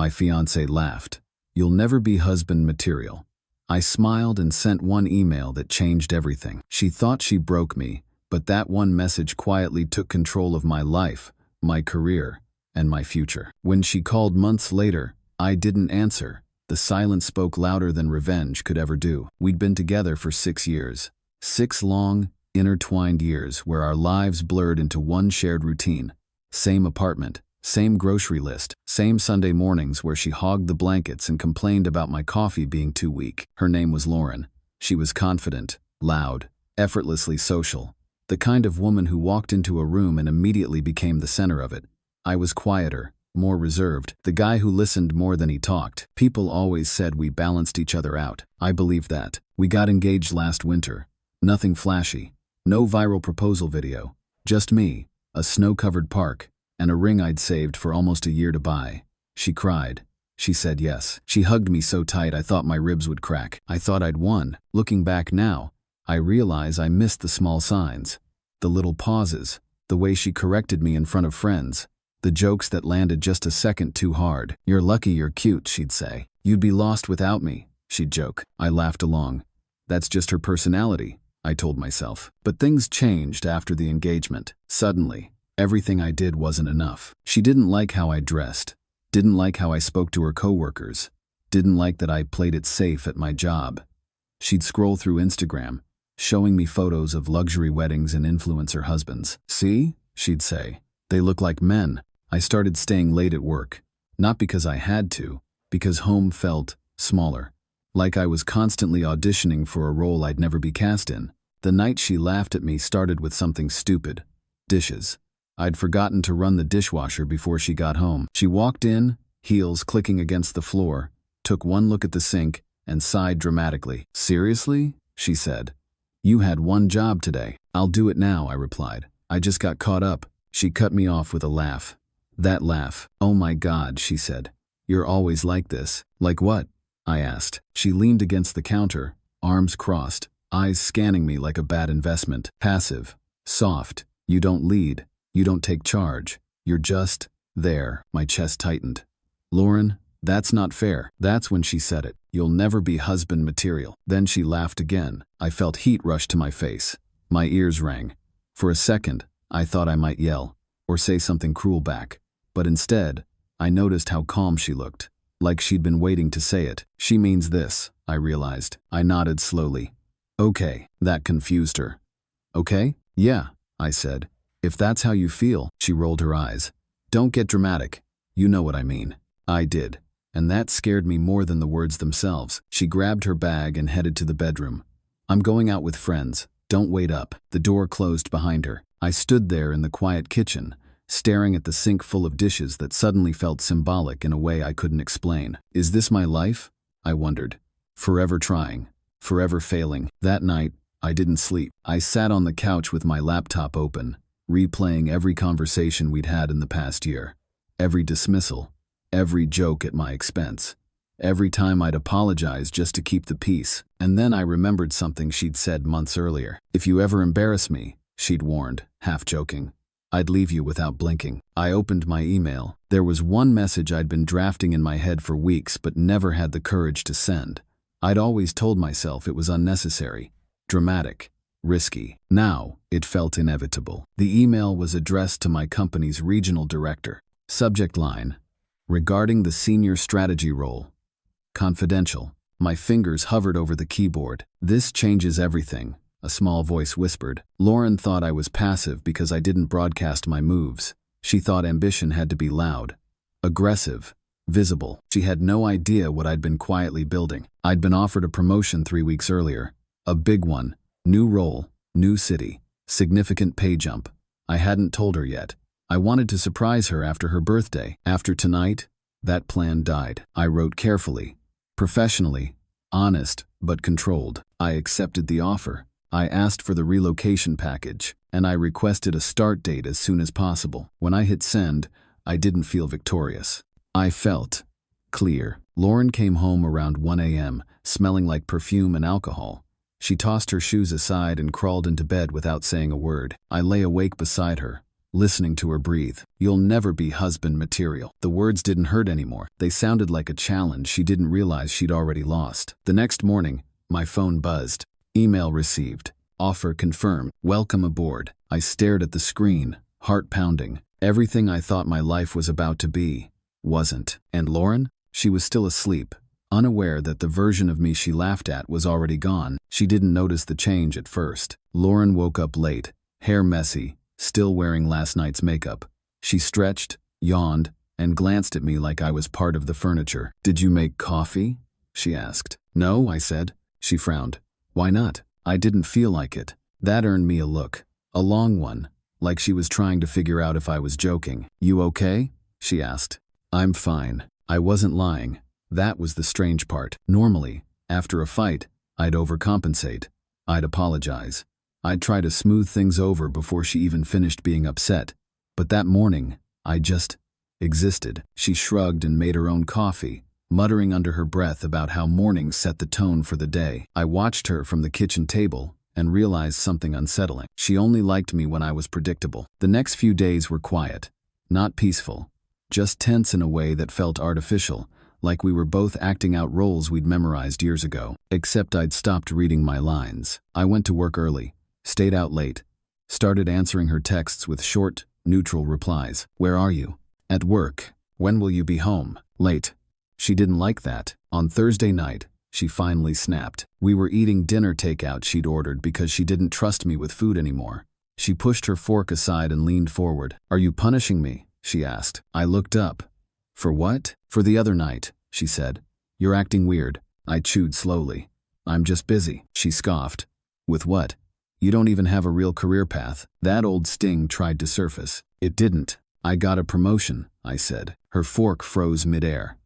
My fiancé laughed. You'll never be husband material. I smiled and sent one email that changed everything. She thought she broke me, but that one message quietly took control of my life, my career, and my future. When she called months later, I didn't answer. The silence spoke louder than revenge could ever do. We'd been together for 6 years. 6 long, intertwined years where our lives blurred into one shared routine. Same apartment, same grocery list, same Sunday mornings where she hogged the blankets and complained about my coffee being too weak. Her name was Lauren. She was confident, loud, effortlessly social. The kind of woman who walked into a room and immediately became the center of it. I was quieter, more reserved, the guy who listened more than he talked. People always said we balanced each other out. I believed that. We got engaged last winter. Nothing flashy. No viral proposal video. Just me, a snow-covered park, and a ring I'd saved for almost a year to buy. She cried. She said yes. She hugged me so tight I thought my ribs would crack. I thought I'd won. Looking back now, I realize I missed the small signs. The little pauses. The way she corrected me in front of friends. The jokes that landed just a second too hard. You're lucky you're cute, she'd say. You'd be lost without me, she'd joke. I laughed along. That's just her personality, I told myself. But things changed after the engagement. Suddenly, everything I did wasn't enough. She didn't like how I dressed, didn't like how I spoke to her coworkers, didn't like that I played it safe at my job. She'd scroll through Instagram, showing me photos of luxury weddings and influencer husbands. See, she'd say, they look like men. I started staying late at work, not because I had to, because home felt smaller, like I was constantly auditioning for a role I'd never be cast in. The night she laughed at me started with something stupid. Dishes. I'd forgotten to run the dishwasher before she got home. She walked in, heels clicking against the floor, took one look at the sink, and sighed dramatically. Seriously? She said. You had one job today. I'll do it now, I replied. I just got caught up. She cut me off with a laugh. That laugh. Oh my God, she said. You're always like this. Like what? I asked. She leaned against the counter, arms crossed, eyes scanning me like a bad investment. Passive. Soft. You don't lead. You don't take charge. You're just there. My chest tightened. Lauren, that's not fair. That's when she said it. You'll never be husband material. Then she laughed again. I felt heat rush to my face. My ears rang. For a second, I thought I might yell or say something cruel back. But instead, I noticed how calm she looked, like she'd been waiting to say it. She means this, I realized. I nodded slowly. Okay, that confused her. Okay? Yeah, I said. If that's how you feel, she rolled her eyes. Don't get dramatic. You know what I mean. I did. And that scared me more than the words themselves. She grabbed her bag and headed to the bedroom. I'm going out with friends. Don't wait up. The door closed behind her. I stood there in the quiet kitchen, staring at the sink full of dishes that suddenly felt symbolic in a way I couldn't explain. Is this my life? I wondered. Forever trying. Forever failing. That night, I didn't sleep. I sat on the couch with my laptop open, replaying every conversation we'd had in the past year. Every dismissal. Every joke at my expense. Every time I'd apologize just to keep the peace. And then I remembered something she'd said months earlier. If you ever embarrass me, she'd warned, half joking, I'd leave you without blinking. I opened my email. There was one message I'd been drafting in my head for weeks but never had the courage to send. I'd always told myself it was unnecessary, dramatic, risky. Now, it felt inevitable. The email was addressed to my company's regional director. Subject line: regarding the senior strategy role. Confidential. My fingers hovered over the keyboard. This changes everything, a small voice whispered. Lauren thought I was passive because I didn't broadcast my moves. She thought ambition had to be loud, aggressive, visible. She had no idea what I'd been quietly building. I'd been offered a promotion 3 weeks earlier. A big one. New role, new city, significant pay jump. I hadn't told her yet. I wanted to surprise her after her birthday. After tonight, that plan died. I wrote carefully, professionally, honest, but controlled. I accepted the offer. I asked for the relocation package, and I requested a start date as soon as possible. When I hit send, I didn't feel victorious. I felt clear. Lauren came home around 1 a.m., smelling like perfume and alcohol. She tossed her shoes aside and crawled into bed without saying a word. I lay awake beside her, listening to her breathe. You'll never be husband material. The words didn't hurt anymore. They sounded like a challenge she didn't realize she'd already lost. The next morning, my phone buzzed. Email received. Offer confirmed. Welcome aboard. I stared at the screen, heart pounding. Everything I thought my life was about to be wasn't. And Lauren? She was still asleep, unaware that the version of me she laughed at was already gone. She didn't notice the change at first. Lauren woke up late, hair messy, still wearing last night's makeup. She stretched, yawned, and glanced at me like I was part of the furniture. "Did you make coffee?" she asked. "No," I said. She frowned. "Why not?" I didn't feel like it. That earned me a look, a long one, like she was trying to figure out if I was joking. "You okay?" she asked. "I'm fine." I wasn't lying. That was the strange part. Normally, after a fight, I'd overcompensate. I'd apologize. I'd try to smooth things over before she even finished being upset. But that morning, I just existed. She shrugged and made her own coffee, muttering under her breath about how mornings set the tone for the day. I watched her from the kitchen table and realized something unsettling. She only liked me when I was predictable. The next few days were quiet, not peaceful, just tense in a way that felt artificial, like we were both acting out roles we'd memorized years ago. Except I'd stopped reading my lines. I went to work early, stayed out late, started answering her texts with short, neutral replies. "Where are you?" "At work." "When will you be home?" "Late." She didn't like that. On Thursday night, she finally snapped. We were eating dinner takeout she'd ordered because she didn't trust me with food anymore. She pushed her fork aside and leaned forward. "Are you punishing me?" she asked. I looked up. "For what?" "For the other night," she said. "You're acting weird." I chewed slowly. "I'm just busy." She scoffed. "With what? You don't even have a real career path." That old sting tried to surface. It didn't. "I got a promotion," I said. Her fork froze midair.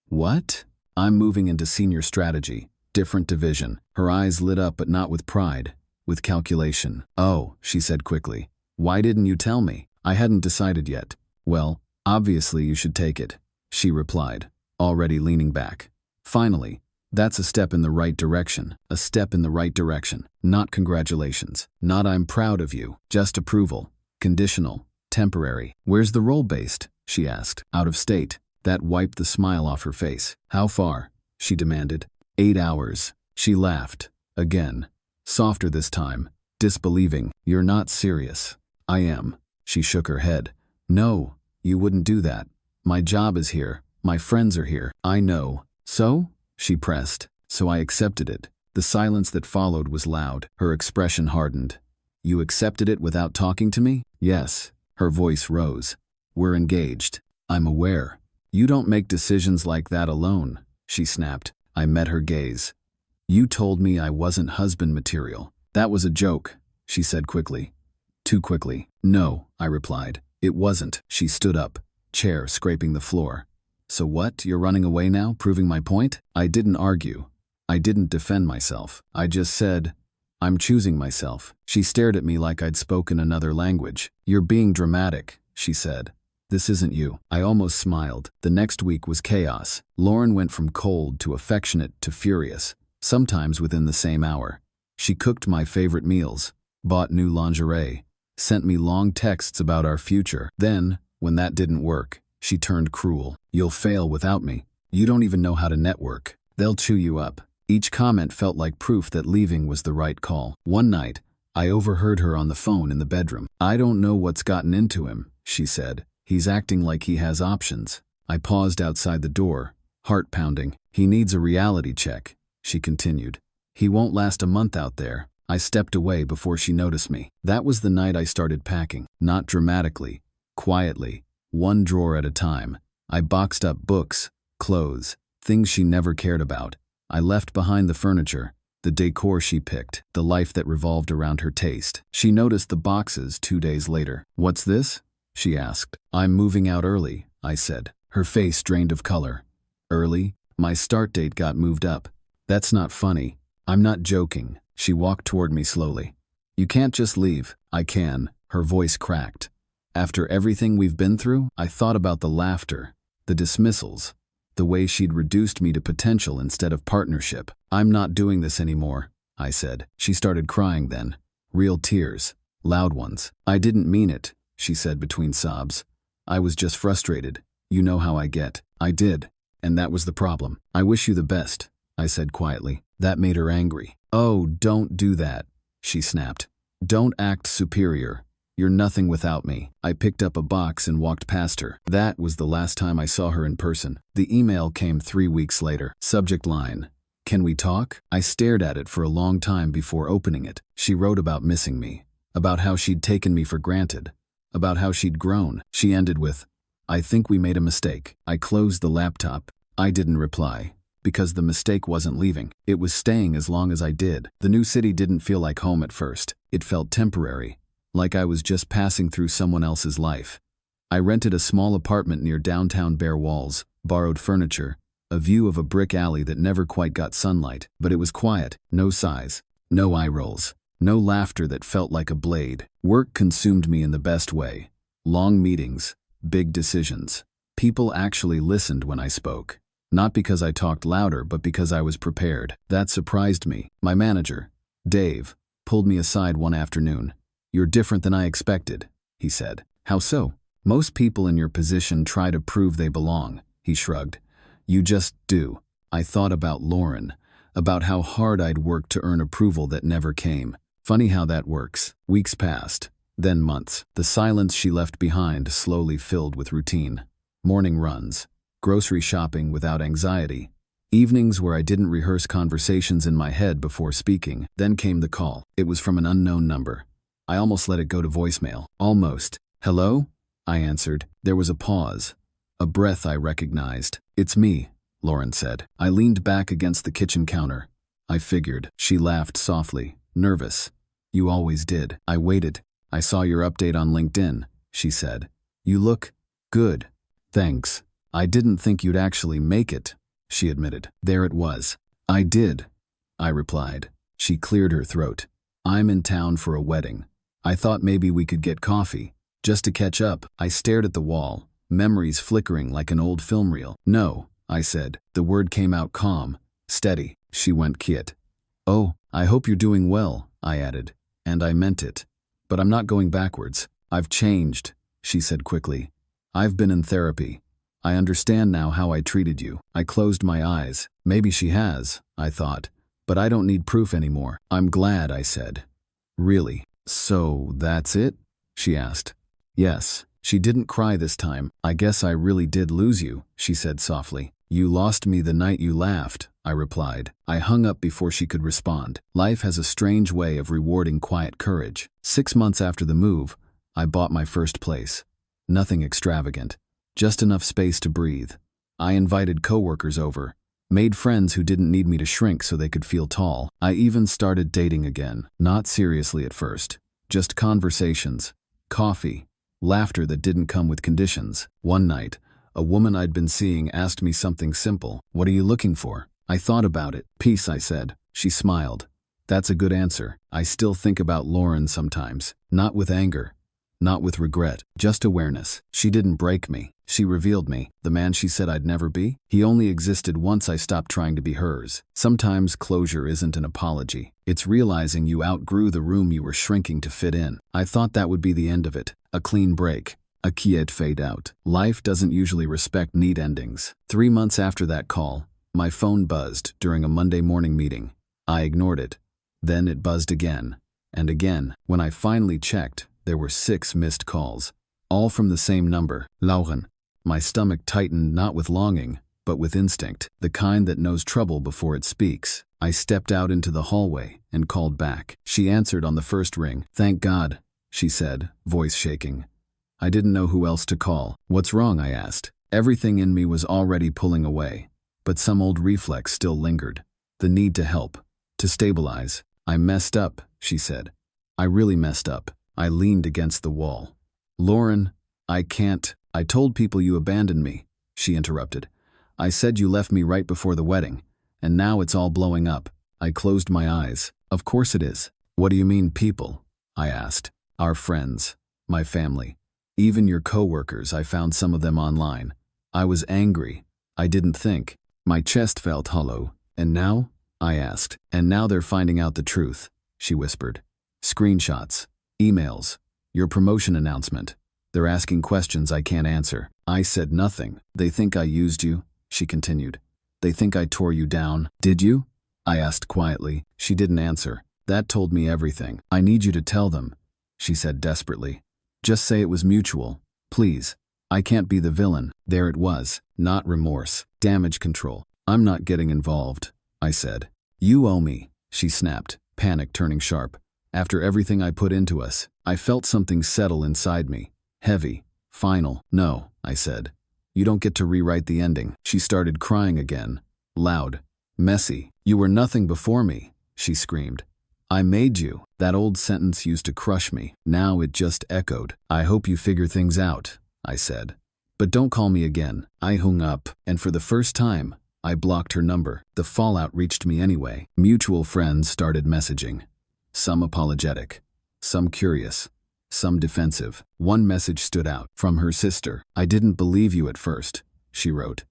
"What?" "I'm moving into senior strategy, different division." Her eyes lit up, but not with pride, with calculation. "Oh," she said quickly. "Why didn't you tell me?" "I hadn't decided yet." "Well, obviously you should take it," she replied, already leaning back. "Finally, that's a step in the right direction. A step in the right direction. Not congratulations. Not I'm proud of you. Just approval. Conditional. Temporary." "Where's the role based?" she asked. "Out of state." That wiped the smile off her face. "How far?" she demanded. 8 hours. She laughed. Again. Softer this time. Disbelieving. "You're not serious." "I am." She shook her head. "No, you wouldn't do that. My job is here. My friends are here." "I know." "So?" she pressed. So I accepted it. The silence that followed was loud. Her expression hardened. "You accepted it without talking to me?" "Yes." Her voice rose. "We're engaged." "I'm aware." "You don't make decisions like that alone," she snapped. I met her gaze. "You told me I wasn't husband material." "That was a joke," she said quickly. Too quickly. "No," I replied. "It wasn't." She stood up, chair scraping the floor. "So what, you're running away now, proving my point?" I didn't argue. I didn't defend myself. I just said, "I'm choosing myself." She stared at me like I'd spoken another language. "You're being dramatic," she said. "This isn't you." I almost smiled. The next week was chaos. Lauren went from cold to affectionate to furious, sometimes within the same hour. She cooked my favorite meals, bought new lingerie, sent me long texts about our future. Then, when that didn't work, she turned cruel. "You'll fail without me. You don't even know how to network. They'll chew you up." Each comment felt like proof that leaving was the right call. One night, I overheard her on the phone in the bedroom. "I don't know what's gotten into him," she said. "He's acting like he has options." I paused outside the door, heart pounding. "He needs a reality check," she continued. "He won't last a month out there." I stepped away before she noticed me. That was the night I started packing. Not dramatically, quietly, one drawer at a time. I boxed up books, clothes, things she never cared about. I left behind the furniture, the decor she picked, the life that revolved around her taste. She noticed the boxes 2 days later. "What's this?" she asked. "I'm moving out early," I said. Her face drained of color. "Early? My start date got moved up." "That's not funny." "I'm not joking." She walked toward me slowly. "You can't just leave." "I can." Her voice cracked. After everything we've been through, I thought about the laughter, the dismissals, the way she'd reduced me to potential instead of partnership. "I'm not doing this anymore," I said. She started crying then. Real tears. Loud ones. "I didn't mean it," she said between sobs. I was just frustrated. You know how I get. I did. And that was the problem. I wish you the best, I said quietly. That made her angry. Oh, don't do that, she snapped. Don't act superior. You're nothing without me. I picked up a box and walked past her. That was the last time I saw her in person. The email came 3 weeks later. Subject line: Can we talk? I stared at it for a long time before opening it. She wrote about missing me, about how she'd taken me for granted, about how she'd grown. She ended with, I think we made a mistake. I closed the laptop. I didn't reply, because the mistake wasn't leaving. It was staying as long as I did. The new city didn't feel like home at first. It felt temporary, like I was just passing through someone else's life. I rented a small apartment near downtown bare walls, borrowed furniture, a view of a brick alley that never quite got sunlight, but it was quiet, no sighs, no eye rolls, no laughter that felt like a blade. Work consumed me in the best way. Long meetings, big decisions. People actually listened when I spoke. Not because I talked louder, but because I was prepared. That surprised me. My manager, Dave, pulled me aside one afternoon. You're different than I expected, he said. How so? Most people in your position try to prove they belong, he shrugged. You just do. I thought about Lauren, about how hard I'd worked to earn approval that never came. Funny how that works. Weeks passed, then months. The silence she left behind slowly filled with routine. Morning runs, grocery shopping without anxiety, evenings where I didn't rehearse conversations in my head before speaking. Then came the call. It was from an unknown number. I almost let it go to voicemail. Almost. Hello? I answered. There was a pause. A breath I recognized. It's me, Lauren said. I leaned back against the kitchen counter. I figured. She laughed softly, nervous. You always did. I waited. I saw your update on LinkedIn, she said. You look good. Thanks. I didn't think you'd actually make it, she admitted. There it was. I did, I replied. She cleared her throat. I'm in town for a wedding. I thought maybe we could get coffee, just to catch up. I stared at the wall, memories flickering like an old film reel. No, I said. The word came out calm, steady. She went quiet. Oh, I hope you're doing well, I added. And I meant it. But I'm not going backwards. I've changed, she said quickly. I've been in therapy. I understand now how I treated you. I closed my eyes. Maybe she has, I thought. But I don't need proof anymore. I'm glad, I said. Really? So that's it? She asked. Yes. She didn't cry this time. I guess I really did lose you, she said softly. You lost me the night you laughed, I replied. I hung up before she could respond. Life has a strange way of rewarding quiet courage. 6 months after the move, I bought my first place. Nothing extravagant. Just enough space to breathe. I invited coworkers over. Made friends who didn't need me to shrink so they could feel tall. I even started dating again. Not seriously at first. Just conversations. Coffee. Laughter that didn't come with conditions. One night, a woman I'd been seeing asked me something simple. What are you looking for? I thought about it. Peace, I said. She smiled. That's a good answer. I still think about Lauren sometimes. Not with anger. Not with regret. Just awareness. She didn't break me. She revealed me, the man she said I'd never be. He only existed once I stopped trying to be hers. Sometimes closure isn't an apology. It's realizing you outgrew the room you were shrinking to fit in. I thought that would be the end of it. A clean break. A quiet fade out. Life doesn't usually respect neat endings. 3 months after that call, my phone buzzed during a Monday morning meeting. I ignored it. Then it buzzed again. And again. When I finally checked, there were 6 missed calls. All from the same number. Lauren. My stomach tightened not with longing, but with instinct, the kind that knows trouble before it speaks. I stepped out into the hallway and called back. She answered on the first ring. Thank God, she said, voice shaking. I didn't know who else to call. What's wrong? I asked. Everything in me was already pulling away, but some old reflex still lingered. The need to help, to stabilize. I messed up, she said. I really messed up. I leaned against the wall. Lauren, I can't. I told people you abandoned me, she interrupted. I said you left me right before the wedding, and now it's all blowing up. I closed my eyes. Of course it is. What do you mean people? I asked. Our friends, my family. Even your coworkers, I found some of them online. I was angry. I didn't think. My chest felt hollow. And now? I asked. And now they're finding out the truth, she whispered. Screenshots, emails, your promotion announcement. They're asking questions I can't answer. I said nothing. They think I used you, she continued. They think I tore you down. Did you? I asked quietly. She didn't answer. That told me everything. I need you to tell them, she said desperately. Just say it was mutual, please. I can't be the villain. There it was. Not remorse. Damage control. I'm not getting involved, I said. You owe me, she snapped, panic turning sharp. After everything I put into us, I felt something settle inside me. Heavy. Final. No, I said. You don't get to rewrite the ending. She started crying again. Loud. Messy. You were nothing before me, she screamed. I made you. That old sentence used to crush me. Now it just echoed. I hope you figure things out, I said. But don't call me again. I hung up, and for the first time, I blocked her number. The fallout reached me anyway. Mutual friends started messaging. Some apologetic. Some curious. Some defensive. One message stood out. From her sister. I didn't believe you at first, she wrote.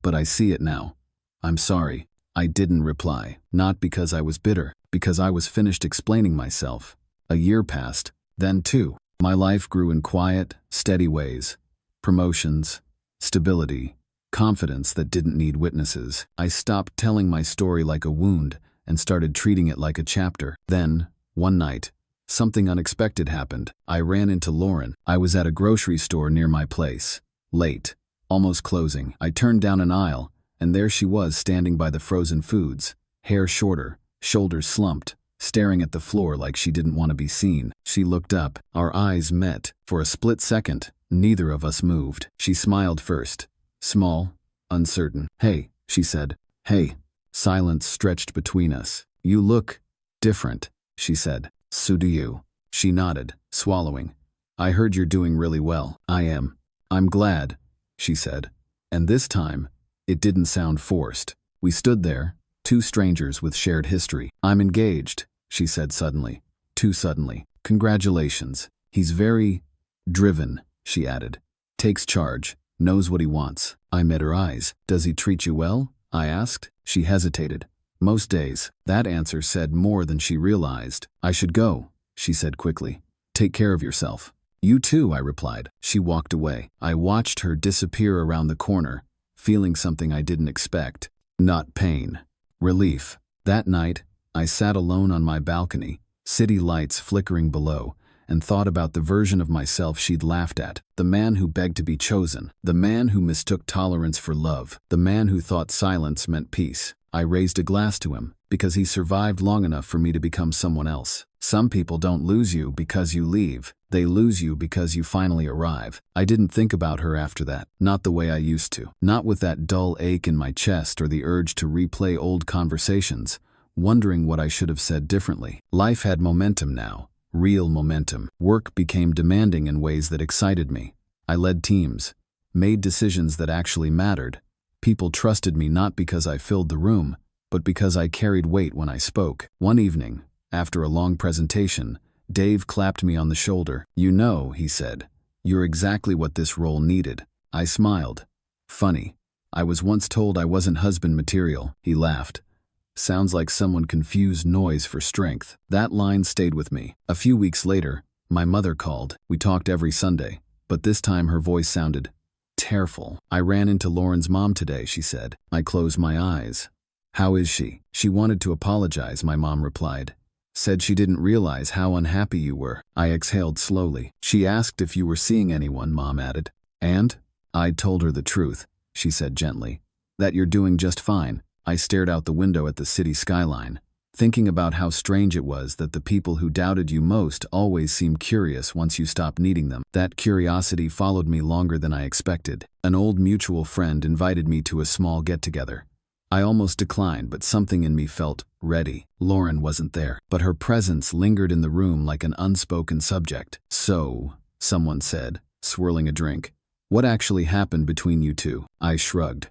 But I see it now. I'm sorry. I didn't reply. Not because I was bitter. Because I was finished explaining myself. A year passed. Then 2. My life grew in quiet, steady ways. Promotions. Stability. Confidence that didn't need witnesses. I stopped telling my story like a wound and started treating it like a chapter. Then, one night, something unexpected happened. I ran into Lauren. I was at a grocery store near my place. Late. Almost closing. I turned down an aisle, and there she was standing by the frozen foods. Hair shorter, shoulders slumped, staring at the floor like she didn't want to be seen. She looked up. Our eyes met. For a split second, neither of us moved. She smiled first. Small, uncertain. Hey, she said. Hey. Silence stretched between us. You look different, she said. So do you. She nodded, swallowing. I heard you're doing really well. I am. I'm glad, she said. And this time, it didn't sound forced. We stood there, 2 strangers with shared history. I'm engaged, she said suddenly. Too suddenly. Congratulations. He's very driven, she added. Takes charge, knows what he wants. I met her eyes. Does he treat you well? I asked. She hesitated. Most days. That answer said more than she realized. I should go, she said quickly. Take care of yourself. You too, I replied. She walked away. I watched her disappear around the corner, feeling something I didn't expect. Not pain. Relief. That night, I sat alone on my balcony, city lights flickering below, and thought about the version of myself she'd laughed at. The man who begged to be chosen. The man who mistook tolerance for love. The man who thought silence meant peace. I raised a glass to him, because he survived long enough for me to become someone else. Some people don't lose you because you leave. They lose you because you finally arrive. I didn't think about her after that. Not the way I used to. Not with that dull ache in my chest or the urge to replay old conversations, wondering what I should have said differently. Life had momentum now. Real momentum. Work became demanding in ways that excited me. I led teams, made decisions that actually mattered. People trusted me not because I filled the room, but because I carried weight when I spoke. One evening, after a long presentation, Dave clapped me on the shoulder. You know, he said, you're exactly what this role needed. I smiled. Funny. I was once told I wasn't husband material. He laughed. Sounds like someone confused noise for strength. That line stayed with me. A few weeks later, my mother called. We talked every Sunday, but this time her voice sounded tearful. I ran into Lauren's mom today, she said. I closed my eyes. How is she? She wanted to apologize, my mom replied. Said she didn't realize how unhappy you were. I exhaled slowly. She asked if you were seeing anyone, Mom added. And? I told her the truth, she said gently. That you're doing just fine. I stared out the window at the city skyline, thinking about how strange it was that the people who doubted you most always seemed curious once you stopped needing them. That curiosity followed me longer than I expected. An old mutual friend invited me to a small get-together. I almost declined, but something in me felt ready. Lauren wasn't there, but her presence lingered in the room like an unspoken subject. So, someone said, swirling a drink, what actually happened between you two? I shrugged.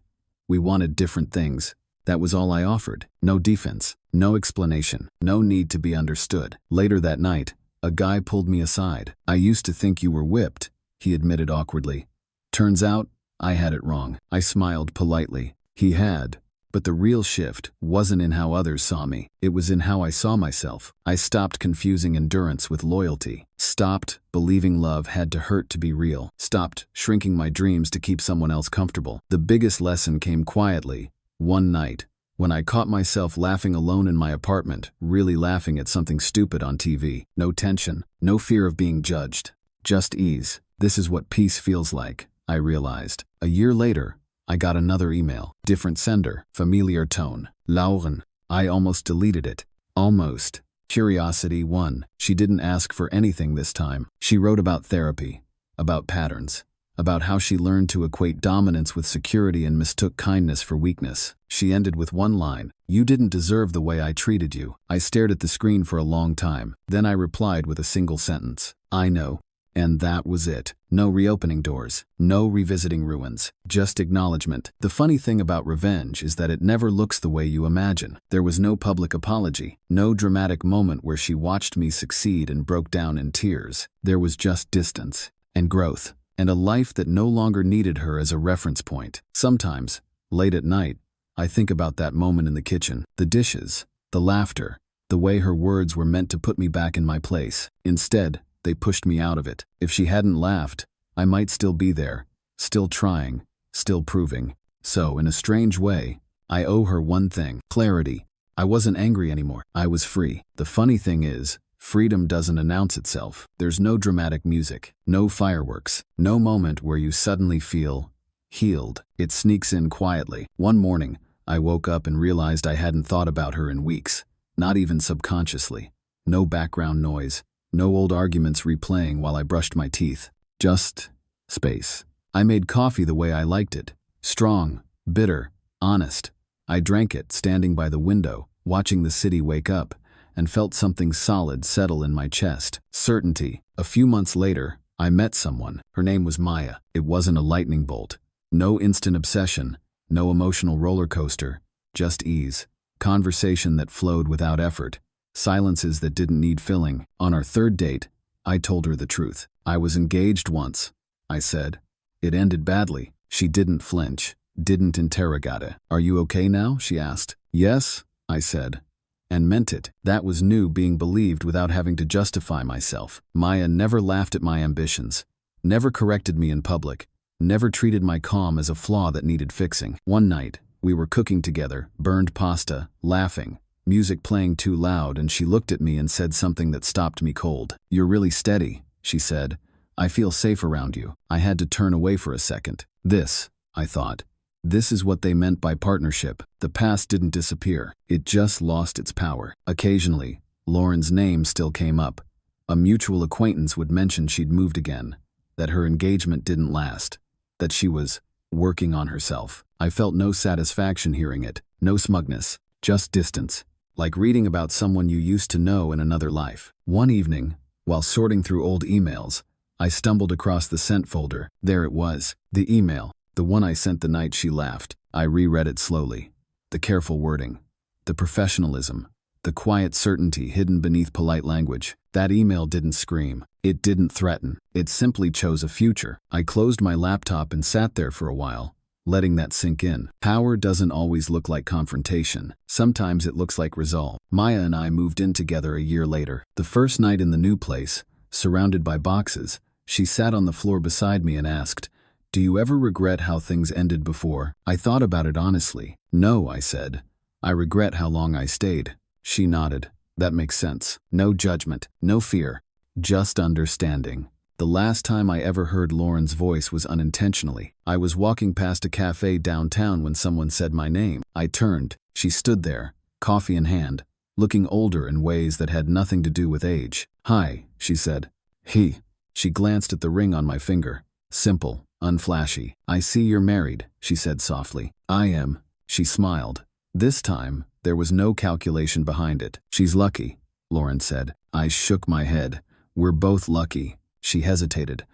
We wanted different things. That was all I offered. No defense, no explanation, no need to be understood. Later that night, a guy pulled me aside. I used to think you were whipped, he admitted awkwardly. Turns out, I had it wrong. I smiled politely. He had. But the real shift wasn't in how others saw me. It was in how I saw myself. I stopped confusing endurance with loyalty. Stopped believing love had to hurt to be real. Stopped shrinking my dreams to keep someone else comfortable. The biggest lesson came quietly, one night, when I caught myself laughing alone in my apartment, really laughing at something stupid on TV. No tension, no fear of being judged. Just ease. This is what peace feels like, I realized. A year later, I got another email. Different sender, familiar tone. Lauren. I almost deleted it. Almost. Curiosity 1. She didn't ask for anything this time. She wrote about therapy, about patterns, about how she learned to equate dominance with security and mistook kindness for weakness. She ended with one line. You didn't deserve the way I treated you. I stared at the screen for a long time. Then I replied with a single sentence. I know. And that was it. No reopening doors, no revisiting ruins, just acknowledgement. The funny thing about revenge is that it never looks the way you imagine. There was no public apology, no dramatic moment where she watched me succeed and broke down in tears. There was just distance and growth and a life that no longer needed her as a reference point. Sometimes, late at night, I think about that moment in the kitchen, the dishes, the laughter, the way her words were meant to put me back in my place. Instead, they pushed me out of it. If she hadn't laughed, I might still be there, still trying, still proving. So, in a strange way, I owe her one thing: clarity. I wasn't angry anymore. I was free. The funny thing is, freedom doesn't announce itself. There's no dramatic music, no fireworks, no moment where you suddenly feel healed. It sneaks in quietly. One morning, I woke up and realized I hadn't thought about her in weeks, not even subconsciously. No background noise. No old arguments replaying while I brushed my teeth. Just space. I made coffee the way I liked it. Strong, bitter, honest. I drank it, standing by the window, watching the city wake up, and felt something solid settle in my chest. Certainty. A few months later, I met someone. Her name was Maya. It wasn't a lightning bolt. No instant obsession. No emotional roller coaster. Just ease. Conversation that flowed without effort. Silences that didn't need filling. On our third date, I told her the truth. I was engaged once, I said. It ended badly. She didn't flinch, didn't interrogate. Are you okay now? She asked. Yes, I said, and meant it. That was new, being believed without having to justify myself. Maya never laughed at my ambitions, never corrected me in public, never treated my calm as a flaw that needed fixing. One night, we were cooking together, burned pasta, laughing. Music playing too loud, and she looked at me and said something that stopped me cold. You're really steady, she said. I feel safe around you. I had to turn away for a second. This, I thought. This is what they meant by partnership. The past didn't disappear. It just lost its power. Occasionally, Lauren's name still came up. A mutual acquaintance would mention she'd moved again, that her engagement didn't last, that she was working on herself. I felt no satisfaction hearing it, no smugness, just distance. Like reading about someone you used to know in another life. One evening, while sorting through old emails, I stumbled across the sent folder. There it was, the email, the one I sent the night she laughed. I reread it slowly. The careful wording, the professionalism, the quiet certainty hidden beneath polite language. That email didn't scream. It didn't threaten. It simply chose a future. I closed my laptop and sat there for a while, letting that sink in. Power doesn't always look like confrontation. Sometimes it looks like resolve. Maya and I moved in together a year later. The first night in the new place, surrounded by boxes, she sat on the floor beside me and asked, "Do you ever regret how things ended before?" I thought about it honestly. No, I said. I regret how long I stayed. She nodded. That makes sense. No judgment, no fear, just understanding. The last time I ever heard Lauren's voice was unintentionally. I was walking past a cafe downtown when someone said my name. I turned. She stood there, coffee in hand, looking older in ways that had nothing to do with age. "Hi," she said. "He." She glanced at the ring on my finger. Simple, unflashy. "I see you're married," she said softly. "I am." She smiled. This time, there was no calculation behind it. "She's lucky," Lauren said. I shook my head. "We're both lucky." She hesitated.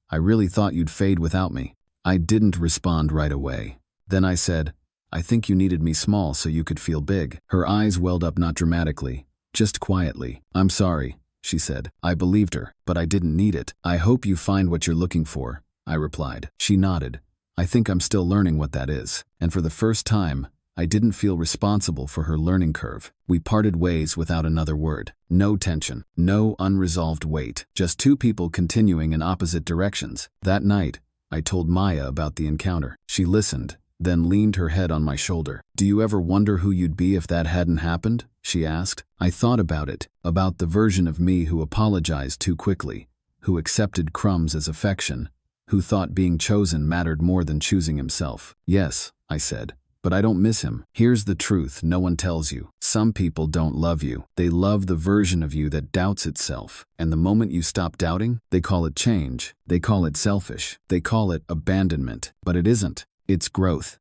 "I really thought you'd fade without me." I didn't respond right away. Then I said, "I think you needed me small so you could feel big." Her eyes welled up, not dramatically, just quietly. "I'm sorry," she said. I believed her, but I didn't need it. "I hope you find what you're looking for," I replied. She nodded. "I think I'm still learning what that is." And for the first time, I didn't feel responsible for her learning curve. We parted ways without another word. No tension, no unresolved weight, just two people continuing in opposite directions. That night, I told Maya about the encounter. She listened, then leaned her head on my shoulder. "Do you ever wonder who you'd be if that hadn't happened?" she asked. I thought about it, about the version of me who apologized too quickly, who accepted crumbs as affection, who thought being chosen mattered more than choosing himself. "Yes," I said, "but I don't miss him." Here's the truth no one tells you. Some people don't love you. They love the version of you that doubts itself. And the moment you stop doubting, they call it change. They call it selfish. They call it abandonment. But it isn't. It's growth.